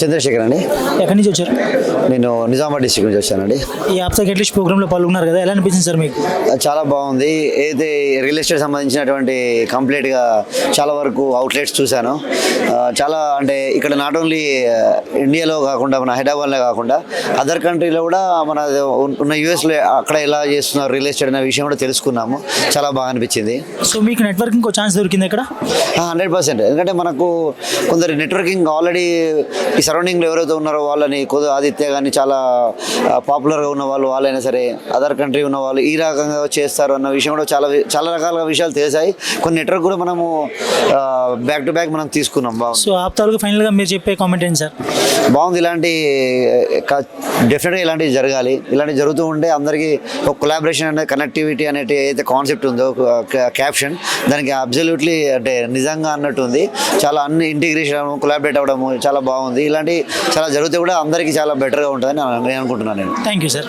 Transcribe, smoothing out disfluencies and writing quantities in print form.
చంద్రశేఖర్ అండి. ఎక్కడి నుంచి వచ్చారు? నేను నిజామాబాద్ డిస్ట్రిక్ట్ నుంచి వచ్చానండి. ఈ ఆప్సా కెటలిస్ట్ ప్రోగ్రామ్లో పాల్గొన్నారు కదా, ఎలా అనిపించింది సార్ మీకు? చాలా బాగుంది. ఏదైతే రియల్ ఎస్టేట్ సంబంధించినటువంటి కంప్లీట్గా చాలా వరకు అవుట్లెట్స్ చూశాను. చాలా అంటే ఇక్కడ నాట్ ఓన్లీ ఇండియాలో కాకుండా మన హైదరాబాద్లో కాకుండా అదర్ కంట్రీలో కూడా మన ఉన్న యూఎస్లో అక్కడ ఎలా చేస్తున్నారు రియల్ ఎస్టేట్ అనే విషయం కూడా తెలుసుకున్నాము. చాలా బాగా అనిపించింది. సో మీకు నెట్వర్కింగ్ ఛాన్స్ దొరికింది ఇక్కడ? 100%. ఎందుకంటే మనకు కొందరు నెట్వర్కింగ్ ఆల్రెడీ ఈ సరౌండింగ్లో ఎవరైతే ఉన్నారో వాళ్ళని ఆదిత్య కానీ చాలా పాపులర్గా ఉన్న వాళ్ళైనా సరే అదర్ కంట్రీ ఉన్న వాళ్ళు ఈ రకంగా చేస్తారు అన్న విషయం కూడా చాలా రకాల విషయాలు తెలిసాయి. కొన్ని నెట్వర్క్ కూడా మనము బ్యాక్ టు బ్యాక్ మనం తీసుకున్నాం. బాగుంది. సో ఆప్తాలకు ఫైనల్గా మీరు చెప్పే కామెంట్ ఏంటి సార్? బాగుంది. ఇలాంటి డెఫినెట్గా ఇలాంటివి జరగాలి. ఇలాంటివి జరుగుతూ ఉంటే అందరికీ ఒక కొలాబరేషన్ అనేది కనెక్టివిటీ అనేది ఏదైతే కాన్సెప్ట్ ఉందో క్యాప్షన్ దానికి అబ్సల్యూట్లీ అంటే నిజంగా అన్నట్టు ఉంది. చాలా అన్ని ఇంటిగ్రేషన్ కొలాబరేట్ అవ్వడము చాలా బాగుంది. ఇలాంటి చాలా జరిగితే కూడా అందరికీ చాలా బెటర్గా ఉంటుందని నేను అనుకుంటున్నాను. Thank you sir.